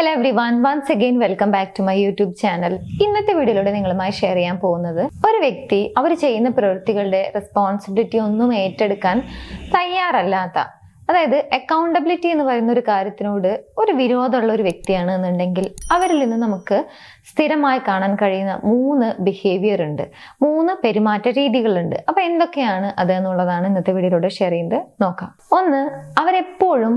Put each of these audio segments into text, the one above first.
Hello everyone, once again welcome back to my YouTube channel. ഇന്നത്തെ വീഡിയോയിലൂടെ നിങ്ങളുമായി share ചെയ്യാൻ പോകുന്നത് ഒരു വ്യക്തി അവർ ചെയ്യുന്ന പ്രവൃത്തികളുടെ റെസ്പോൺസിബിലിറ്റി ഒന്നും ഏറ്റെടുക്കാൻ തയ്യാറല്ലാത്ത, അതായത് അക്കൗണ്ടബിലിറ്റി എന്ന് പറയുന്ന ഒരു കാര്യത്തിനോട് ഒരു വിരോധമുള്ള ഒരു വ്യക്തിയാണ് എന്നുണ്ടെങ്കിൽ അവരിൽ നിന്ന് നമുക്ക് സ്ഥിരമായി കാണാൻ കഴിയുന്ന 3 ബിഹേവിയർ ഉണ്ട്, 3 പെരുമാറ്റ രീതികളുണ്ട്. അപ്പൊ എന്തൊക്കെയാണ് അത് എന്നുള്ളതാണ് ഇന്നത്തെ വീഡിയോയിലൂടെ ഷെയർ ചെയ്ത് നോക്കാം. ഒന്ന്, അവരെപ്പോഴും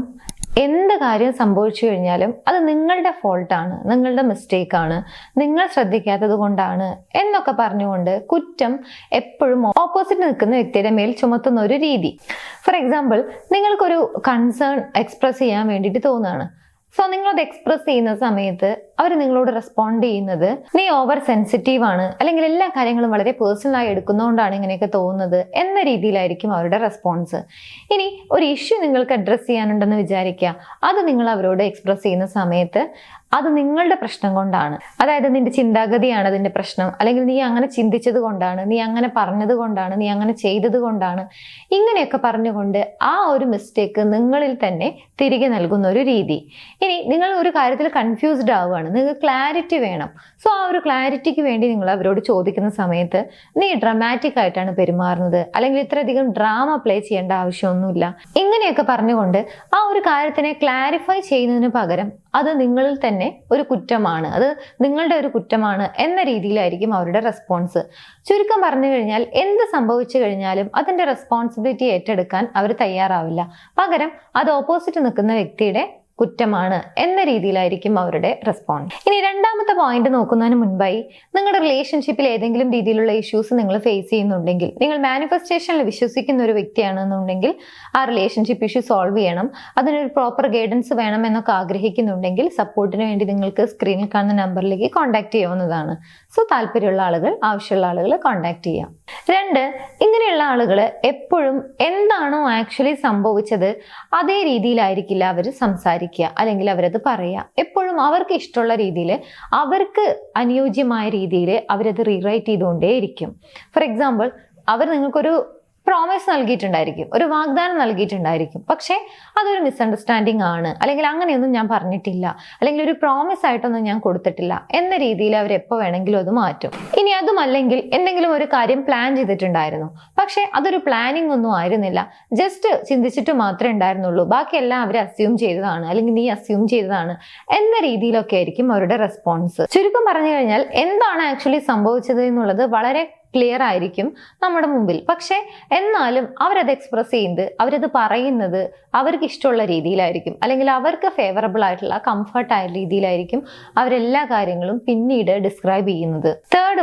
എന്ത് കാര്യം സംഭവിച്ചു കഴിഞ്ഞാലും അത് നിങ്ങളുടെ ഫോൾട്ടാണ്, നിങ്ങളുടെ മിസ്റ്റേക്കാണ്, നിങ്ങൾ ശ്രദ്ധിക്കാത്തത് കൊണ്ടാണ് എന്നൊക്കെ പറഞ്ഞുകൊണ്ട് കുറ്റം എപ്പോഴും ഓപ്പോസിറ്റ് നിൽക്കുന്ന വ്യക്തിയുടെ മേൽ ചുമത്തുന്ന ഒരു രീതി. ഫോർ എക്സാമ്പിൾ, നിങ്ങൾക്കൊരു കൺസേൺ എക്സ്പ്രസ് ചെയ്യാൻ വേണ്ടിയിട്ട് തോന്നുകയാണ്. സോ നിങ്ങളത് എക്സ്പ്രസ് ചെയ്യുന്ന സമയത്ത് അവർ നിങ്ങളോട് റെസ്പോണ്ട് ചെയ്യുന്നത് നീ ഓവർ സെൻസിറ്റീവ് ആണ്, അല്ലെങ്കിൽ എല്ലാ കാര്യങ്ങളും വളരെ പേഴ്സണലായി എടുക്കുന്നതുകൊണ്ടാണ് ഇങ്ങനെയൊക്കെ തോന്നുന്നത് എന്ന രീതിയിലായിരിക്കും അവരുടെ റെസ്പോൺസ്. ഇനി ഒരു ഇഷ്യൂ നിങ്ങൾക്ക് അഡ്രസ്സ് ചെയ്യാനുണ്ടെന്ന് വിചാരിക്കുക, അത് നിങ്ങൾ അവരോട് എക്സ്പ്രസ് ചെയ്യുന്ന സമയത്ത് അത് നിങ്ങളുടെ പ്രശ്നം കൊണ്ടാണ്, അതായത് നിന്റെ ചിന്താഗതിയാണ് അതിന്റെ പ്രശ്നം, അല്ലെങ്കിൽ നീ അങ്ങനെ ചിന്തിച്ചത് കൊണ്ടാണ്, നീ അങ്ങനെ പറഞ്ഞത് കൊണ്ടാണ്, നീ അങ്ങനെ ചെയ്തത് കൊണ്ടാണ്, ഇങ്ങനെയൊക്കെ പറഞ്ഞുകൊണ്ട് ആ ഒരു മിസ്റ്റേക്ക് നിങ്ങളിൽ തന്നെ തിരികെ നൽകുന്ന ഒരു രീതി. ഇനി നിങ്ങൾ ഒരു കാര്യത്തിൽ കൺഫ്യൂസ്ഡ് ആവുകയാണ്, നിങ്ങൾക്ക് ക്ലാരിറ്റി വേണം. സോ ആ ഒരു ക്ലാരിറ്റിക്ക് വേണ്ടി നിങ്ങൾ അവരോട് ചോദിക്കുന്ന സമയത്ത് നീ ഡ്രാമാറ്റിക് ആയിട്ടാണ് പെരുമാറുന്നത്, അല്ലെങ്കിൽ ഇത്രയധികം ഡ്രാമ പ്ലേ ചെയ്യേണ്ട ആവശ്യമൊന്നുമില്ല, ഇങ്ങനെയൊക്കെ പറഞ്ഞുകൊണ്ട് ആ ഒരു കാര്യത്തിനെ ക്ലാരിഫൈ ചെയ്യുന്നതിന് പകരം അത് നിങ്ങളിൽ തന്നെ ഒരു കുറ്റമാണ്, അത് നിങ്ങളുടെ ഒരു കുറ്റമാണ് എന്ന രീതിയിലായിരിക്കും അവരുടെ റെസ്പോൺസ്. ചുരുക്കം പറഞ്ഞു കഴിഞ്ഞാൽ എന്ത് സംഭവിച്ചു കഴിഞ്ഞാലും അതിന്റെ റെസ്പോൺസിബിലിറ്റി ഏറ്റെടുക്കാൻ അവർ തയ്യാറാവില്ല. പകരം അത് ഓപ്പോസിറ്റ് നിൽക്കുന്ന വ്യക്തിയുടെ കുറ്റമാണ് എന്ന രീതിയിലായിരിക്കും അവരുടെ റെസ്പോൺസ്. ഇനി രണ്ടാമത്തെ പോയിന്റ് നോക്കുന്നതിന് മുൻപായി, നിങ്ങളുടെ റിലേഷൻഷിപ്പിൽ ഏതെങ്കിലും രീതിയിലുള്ള ഇഷ്യൂസ് നിങ്ങൾ ഫേസ് ചെയ്യുന്നുണ്ടെങ്കിൽ, നിങ്ങൾ മാനിഫെസ്റ്റേഷനിൽ വിശ്വസിക്കുന്ന ഒരു വ്യക്തിയാണെന്നുണ്ടെങ്കിൽ ആ റിലേഷൻഷിപ്പ് ഇഷ്യൂ സോൾവ് ചെയ്യണം, അതിനൊരു പ്രോപ്പർ ഗൈഡൻസ് വേണം എന്നൊക്കെ ആഗ്രഹിക്കുന്നുണ്ടെങ്കിൽ സപ്പോർട്ടിന് വേണ്ടി നിങ്ങൾക്ക് സ്ക്രീനിൽ കാണുന്ന നമ്പറിലേക്ക് കോൺടാക്ട് ചെയ്യാവുന്നതാണ്. സോ താല്പര്യമുള്ള ആളുകൾ, ആവശ്യമുള്ള ആളുകൾ കോൺടാക്ട് ചെയ്യാം. 2, ഇങ്ങനെയുള്ള ആളുകൾ എപ്പോഴും എന്താണോ ആക്ച്വലി സംഭവിച്ചത് അതേ രീതിയിലായിരിക്കില്ല അവർ സംസാരിക്കുക, അല്ലെങ്കിൽ അവരത് പറയുക. എപ്പോഴും അവർക്ക് ഇഷ്ടമുള്ള രീതിയിൽ, അവർക്ക് അനുയോജ്യമായ രീതിയിൽ അവരത് റീറൈറ്റ് ചെയ്തുകൊണ്ടേയിരിക്കും. ഫോർ എക്സാമ്പിൾ, അവർ നിങ്ങൾക്കൊരു പ്രോമിസ് നൽകിയിട്ടുണ്ടായിരിക്കും, ഒരു വാഗ്ദാനം നൽകിയിട്ടുണ്ടായിരിക്കും, പക്ഷേ അതൊരു മിസ്അണ്ടർസ്റ്റാൻഡിങ് ആണ്, അല്ലെങ്കിൽ അങ്ങനെയൊന്നും ഞാൻ പറഞ്ഞിട്ടില്ല, അല്ലെങ്കിൽ ഒരു പ്രോമിസ് ആയിട്ടൊന്നും ഞാൻ കൊടുത്തിട്ടില്ല എന്ന രീതിയിൽ അവർ എപ്പോൾ വേണമെങ്കിലും അത് മാറ്റും. ഇനി അതുമല്ലെങ്കിൽ എന്തെങ്കിലും ഒരു കാര്യം പ്ലാൻ ചെയ്തിട്ടുണ്ടായിരുന്നു, പക്ഷെ അതൊരു പ്ലാനിങ് ഒന്നും ആയിരുന്നില്ല, ജസ്റ്റ് ചിന്തിച്ചിട്ട് മാത്രമേ ഉണ്ടായിരുന്നുള്ളൂ, ബാക്കിയെല്ലാം അവർ അസ്യൂം ചെയ്തതാണ്, അല്ലെങ്കിൽ നീ അസ്യൂം ചെയ്തതാണ് എന്ന രീതിയിലൊക്കെ ആയിരിക്കും അവരുടെ റെസ്പോൺസ്. ചുരുക്കം പറഞ്ഞു കഴിഞ്ഞാൽ എന്താണ് ആക്ച്വലി സംഭവിച്ചത് എന്നുള്ളത് വളരെ ക്ലിയർ ആയിരിക്കും നമ്മുടെ മുമ്പിൽ. പക്ഷെ എന്നാലും അവരത് എക്സ്പ്രസ് ചെയ്യുന്നത്, അവരത് പറയുന്നത് അവർക്ക് ഇഷ്ടമുള്ള രീതിയിലായിരിക്കും, അല്ലെങ്കിൽ അവർക്ക് ഫേവറബിൾ ആയിട്ടുള്ള കംഫർട്ട് ആയ രീതിയിലായിരിക്കും അവരെല്ലാ കാര്യങ്ങളും പിന്നീട് ഡിസ്ക്രൈബ് ചെയ്യുന്നത്. 3rd,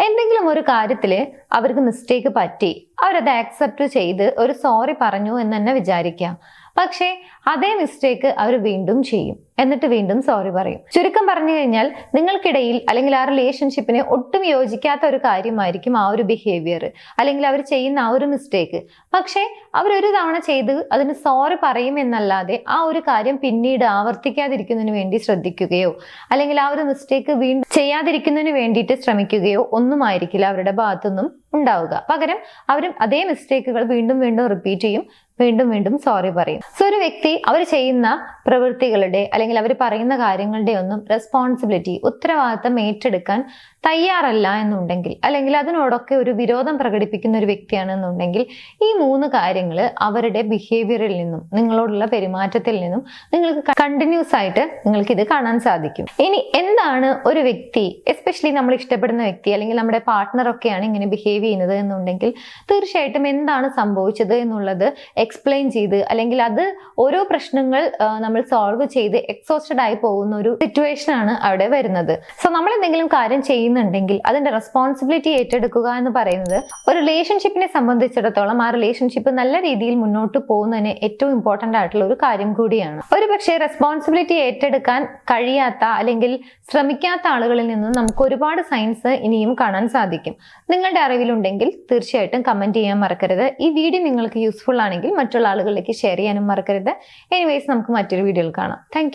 എന്തെങ്കിലും ഒരു കാര്യത്തിൽ അവർക്ക് മിസ്റ്റേക്ക് പറ്റി, അവരത് ആക്സെപ്റ്റ് ചെയ്ത് ഒരു സോറി പറഞ്ഞു എന്ന് തന്നെ വിചാരിക്കാം. പക്ഷേ അതേ മിസ്റ്റേക്ക് അവർ വീണ്ടും ചെയ്യും, എന്നിട്ട് വീണ്ടും സോറി പറയും. ചുരുക്കം പറഞ്ഞു കഴിഞ്ഞാൽ നിങ്ങൾക്കിടയിൽ, അല്ലെങ്കിൽ ആ റിലേഷൻഷിപ്പിന് ഒട്ടും യോജിക്കാത്ത ഒരു കാര്യമായിരിക്കും ആ ഒരു ബിഹേവിയർ, അല്ലെങ്കിൽ അവർ ചെയ്യുന്ന ആ ഒരു മിസ്റ്റേക്ക്. പക്ഷേ അവരൊരു തവണ ചെയ്ത് അതിന് സോറി പറയും എന്നല്ലാതെ ആ ഒരു കാര്യം പിന്നീട് ആവർത്തിക്കാതിരിക്കുന്നതിന് വേണ്ടി ശ്രദ്ധിക്കുകയോ, അല്ലെങ്കിൽ ആ ഒരു മിസ്റ്റേക്ക് വീണ്ടും ചെയ്യാതിരിക്കുന്നതിന് വേണ്ടിയിട്ട് ശ്രമിക്കുകയോ ഒന്നും ആയിരിക്കില്ല അവരുടെ ഭാഗത്തുനിന്നും ഉണ്ടാവുക. പകരം അവരും അതേ മിസ്റ്റേക്കുകൾ വീണ്ടും വീണ്ടും റിപ്പീറ്റ് ചെയ്യും, വീണ്ടും വീണ്ടും സോറി പറയും. സോ ഒരു വ്യക്തി അവർ ചെയ്യുന്ന പ്രവൃത്തികളുടെ, അല്ലെങ്കിൽ അവർ പറയുന്ന കാര്യങ്ങളുടെ ഒന്നും റെസ്പോൺസിബിലിറ്റി, ഉത്തരവാദിത്തം ഏറ്റെടുക്കാൻ തയ്യാറല്ല എന്നുണ്ടെങ്കിൽ, അല്ലെങ്കിൽ അതിനോടൊക്കെ ഒരു വിരോധം പ്രകടിപ്പിക്കുന്ന ഒരു വ്യക്തിയാണെന്നുണ്ടെങ്കിൽ ഈ 3 കാര്യങ്ങൾ അവരുടെ ബിഹേവിയറിൽ നിന്നും, നിങ്ങളോടുള്ള പെരുമാറ്റത്തിൽ നിന്നും നിങ്ങൾക്ക് കണ്ടിന്യൂസ് ആയിട്ട് നിങ്ങൾക്ക് ഇത് കാണാൻ സാധിക്കും. ഇനി എന്താണ് ഒരു വ്യക്തി, എസ്പെഷ്യലി നമ്മൾ ഇഷ്ടപ്പെടുന്ന വ്യക്തി, അല്ലെങ്കിൽ നമ്മുടെ പാർട്ട്ണർ ഒക്കെയാണ് ഇങ്ങനെ ബിഹേവ് ചെയ്യുന്നത് എന്നുണ്ടെങ്കിൽ തീർച്ചയായിട്ടും എന്താണ് സംഭവിച്ചത് എന്നുള്ളത് എക്സ്പ്ലെയിൻ ചെയ്ത്, അല്ലെങ്കിൽ അത് ഓരോ പ്രശ്നങ്ങൾ നമ്മൾ സോൾവ് ചെയ്ത് എക്സോസ്റ്റഡ് ആയി പോകുന്ന ഒരു സിറ്റുവേഷൻ ആണ് അവിടെ വരുന്നത്. സോ നമ്മൾ എന്തെങ്കിലും കാര്യം ചെയ്യുന്നുണ്ടെങ്കിൽ അതിന്റെ റെസ്പോൺസിബിലിറ്റി ഏറ്റെടുക്കുക എന്ന് പറയുന്നത് ഒരു റിലേഷൻഷിപ്പിനെ സംബന്ധിച്ചിടത്തോളം ആ റിലേഷൻഷിപ്പ് നല്ല രീതിയിൽ മുന്നോട്ട് പോകുന്നതിന് ഏറ്റവും ഇമ്പോർട്ടന്റ് ആയിട്ടുള്ള ഒരു കാര്യം കൂടിയാണ്. ഒരു പക്ഷേ റെസ്പോൺസിബിലിറ്റി ഏറ്റെടുക്കാൻ കഴിയാത്ത, അല്ലെങ്കിൽ ശ്രമിക്കാത്ത ആളുകളിൽ നിന്ന് നമുക്ക് ഒരുപാട് സൈൻസ് ഇനിയും കാണാൻ സാധിക്കും. നിങ്ങളുടെ അറിവിലുണ്ടെങ്കിൽ തീർച്ചയായിട്ടും കമന്റ് ചെയ്യാൻ മറക്കരുത്. ഈ വീഡിയോ നിങ്ങൾക്ക് യൂസ്ഫുൾ ആണെങ്കിൽ മറ്റുള്ള ആളുകളിലേക്ക് ഷെയർ ചെയ്യാനും മറക്കരുത്. എനിവേസ്, നമുക്ക് മറ്റൊരു വീഡിയോയിൽ കാണാം. താങ്ക്